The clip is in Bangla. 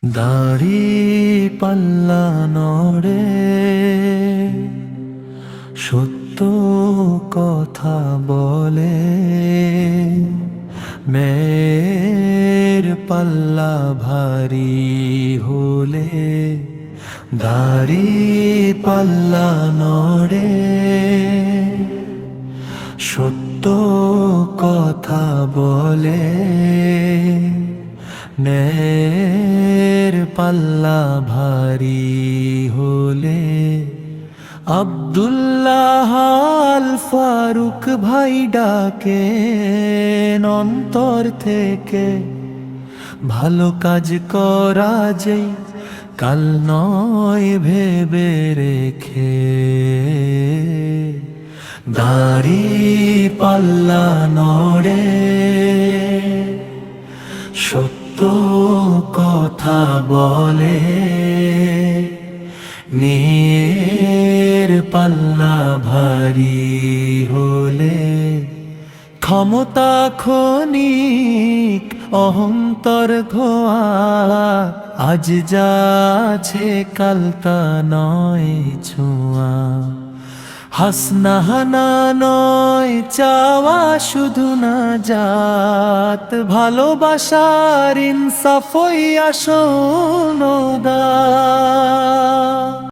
দাড়ি পাল্লা নড়ে, সত্য কথা বলে, মেয়ের পাল্লা ভারী হলে দাড়ি পাল্লা নড়ে, সত্য কথা বলে, ন্যায়ের পাল্লা ভারী হলে। আব্দুল্লাহ আল ফারুক ভাই ডাকেন অন্তর থেকে, ভালো কাজ করা যেই কাল নয় ভেবে রেখে। দাড়ি পাল্লা নড়ে, সত্য কথা বলে, ন্যায়ের পাল্লা ভারী হলে। ক্ষমতা ক্ষণিক অহংতর ধোয়া, আজ যাচ্ছে কাল তা নয় ছোঁয়া। হাসনাহানা নয় চাওয়া শুধু না জাত, ভালোবাসার ইনসাফই আসল দা।